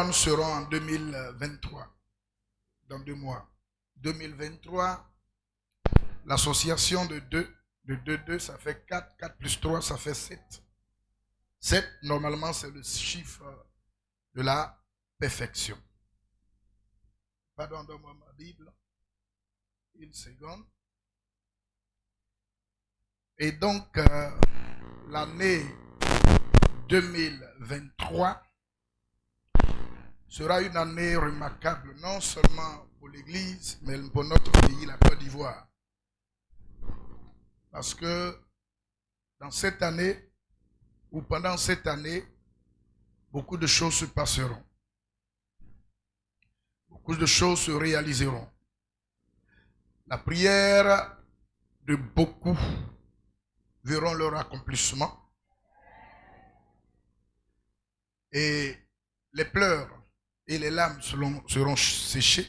Nous serons en 2023, dans 2 mois. 2023, l'association de 2, ça fait 4, 4 plus 3, ça fait 7. 7, normalement, c'est le chiffre de la perfection. Pardon, donne-moi ma Bible. Une seconde. Et donc, l'année 2023 sera une année remarquable, non seulement pour l'Église, mais pour notre pays, la Côte d'Ivoire. Parce que dans cette année, ou pendant cette année, beaucoup de choses se passeront. Beaucoup de choses se réaliseront. La prière de beaucoup verront leur accomplissement. Et les pleurs et les larmes seront séchées.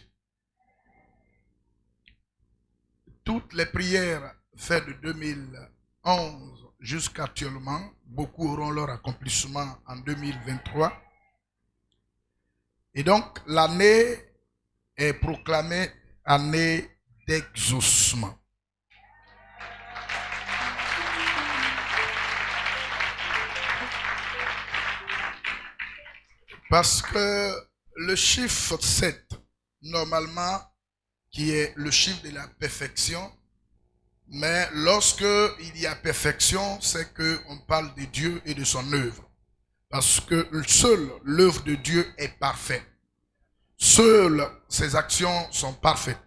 Toutes les prières faites de 2011 jusqu'à actuellement, beaucoup auront leur accomplissement en 2023. Et donc, l'année est proclamée année d'exaucement. Parce que le chiffre 7, normalement, qui est le chiffre de la perfection, mais lorsque il y a perfection, c'est qu'on parle de Dieu et de son œuvre. Parce que seule l'œuvre de Dieu est parfaite. Seules ses actions sont parfaites.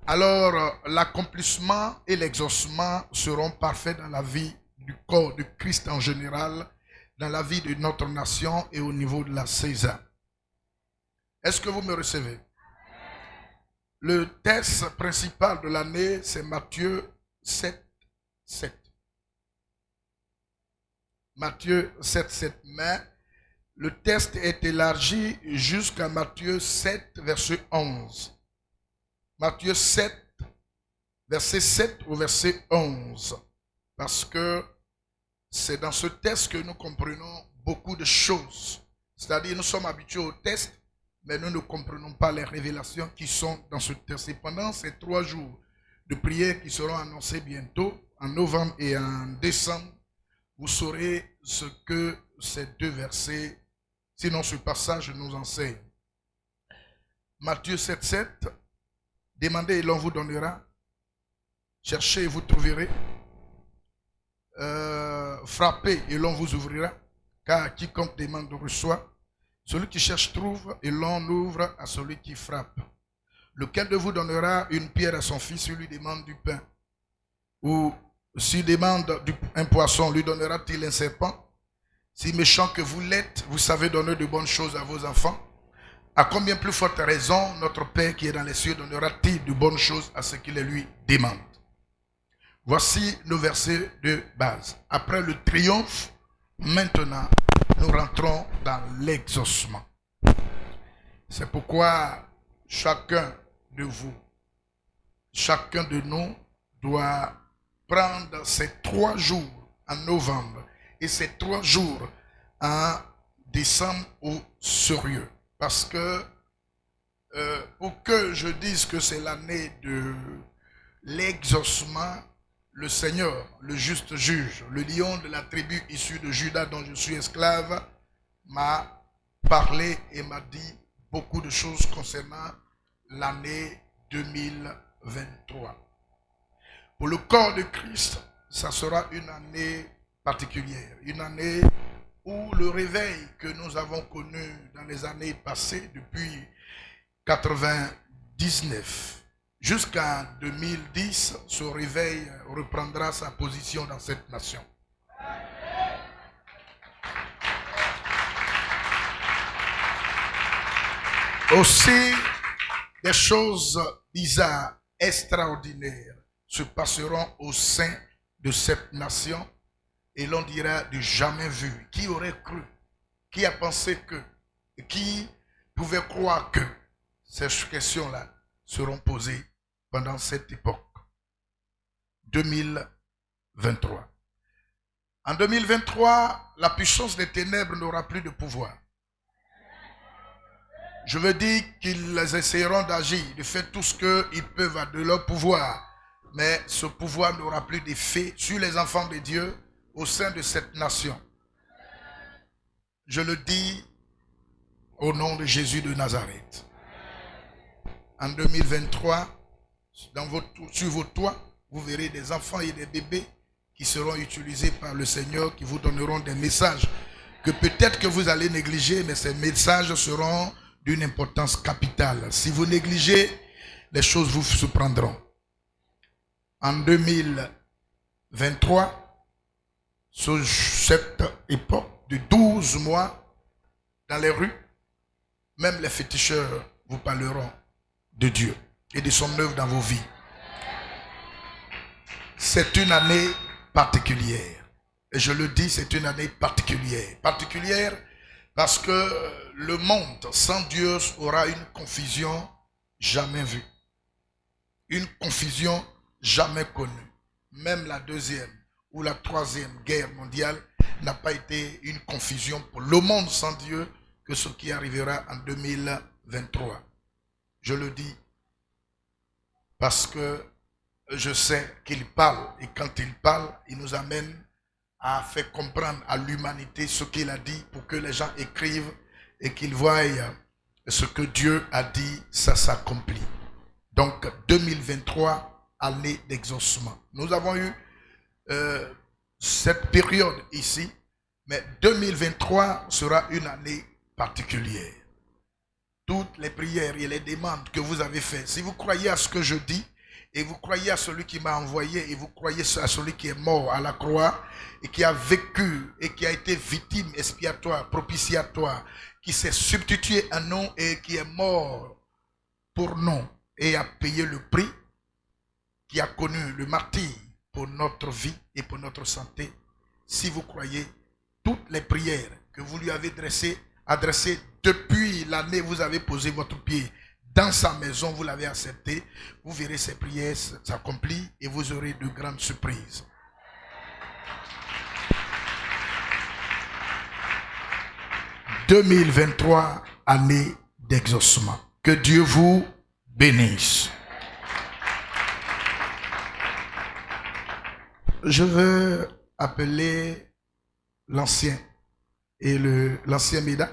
Alors, l'accomplissement et l'exaucement seront parfaits dans la vie du corps de Christ en général, dans la vie de notre nation et au niveau de la César. Est-ce que vous me recevez? Le texte principal de l'année, c'est Matthieu 7, 7. Matthieu 7, 7. Mais le texte est élargi jusqu'à Matthieu 7, verset 11. Matthieu 7, verset 7 au verset 11. Parce que c'est dans ce texte que nous comprenons beaucoup de choses. C'est-à-dire, nous sommes habitués au texte, mais nous ne comprenons pas les révélations qui sont dans ce texte. Et pendant ces 3 jours de prière qui seront annoncés bientôt, en novembre et en décembre, vous saurez ce que ces 2 versets, sinon ce passage, nous enseigne. Matthieu 7, 7, demandez et l'on vous donnera. Cherchez et vous trouverez. Frappez et l'on vous ouvrira. Car quiconque demande reçoit. Celui qui cherche trouve et l'on ouvre à celui qui frappe. Lequel de vous donnera une pierre à son fils, lui demande du pain? Ou s'il demande un poisson, lui donnera-t-il un serpent? Si méchant que vous l'êtes, vous savez donner de bonnes choses à vos enfants, à combien plus forte raison notre Père qui est dans les cieux donnera-t-il de bonnes choses à ceux qui les lui demandent? Voici nos versets de base. Après le triomphe, maintenant, nous rentrons dans l'exaucement. C'est pourquoi chacun de vous, chacun de nous doit prendre ces 3 jours en novembre et ces 3 jours en décembre au sérieux. Parce que pour que je dise que c'est l'année de l'exaucement, le Seigneur, le juste juge, le lion de la tribu issue de Juda dont je suis esclave, m'a parlé et m'a dit beaucoup de choses concernant l'année 2023. Pour le corps de Christ, ça sera une année particulière, une année où le réveil que nous avons connu dans les années passées, depuis 99 jusqu'en 2010, ce réveil reprendra sa position dans cette nation. Aussi, des choses bizarres, extraordinaires se passeront au sein de cette nation et l'on dira du jamais vu. Qui aurait cru? Qui a pensé que? Qui pouvait croire que? Ces questions-là seront posées pendant cette époque. 2023. En 2023, la puissance des ténèbres n'aura plus de pouvoir. Je veux dire qu'ils essaieront d'agir, de faire tout ce qu'ils peuvent de leur pouvoir. Mais ce pouvoir n'aura plus d'effet sur les enfants de Dieu au sein de cette nation. Je le dis au nom de Jésus de Nazareth. En 2023, sur vos toits, vous verrez des enfants et des bébés qui seront utilisés par le Seigneur, qui vous donneront des messages que peut-être que vous allez négliger, mais ces messages seront d'une importance capitale. Si vous négligez, les choses vous surprendront. En 2023, sur cette époque de 12 mois, dans les rues, même les féticheurs vous parleront de Dieu et de son œuvre dans vos vies. C'est une année particulière. Et je le dis, c'est une année particulière. Particulière parce que le monde sans Dieu aura une confusion jamais vue. Une confusion jamais connue. Même la deuxième ou la troisième guerre mondiale n'a pas été une confusion pour le monde sans Dieu que ce qui arrivera en 2023. Je le dis parce que je sais qu'il parle. Et quand il parle, il nous amène à faire comprendre à l'humanité ce qu'il a dit pour que les gens écrivent et qu'ils voient ce que Dieu a dit, ça s'accomplit. Donc 2023, année d'exaucement. Nous avons eu cette période ici, mais 2023 sera une année particulière. Toutes les prières et les demandes que vous avez faites, si vous croyez à ce que je dis, et vous croyez à celui qui m'a envoyé, et vous croyez à celui qui est mort à la croix, et qui a vécu, et qui a été victime expiatoire, propitiatoire, qui s'est substitué à nous, et qui est mort pour nous, et a payé le prix, qui a connu le martyre pour notre vie et pour notre santé. Si vous croyez, toutes les prières que vous lui avez adressées depuis l'année où vous avez posé votre pied dans sa maison, vous l'avez accepté, vous verrez ces prières s'accomplir et vous aurez de grandes surprises. « 2023, année d'exaucement. Que Dieu vous bénisse. » Je veux appeler l'ancien et l'ancien Méda.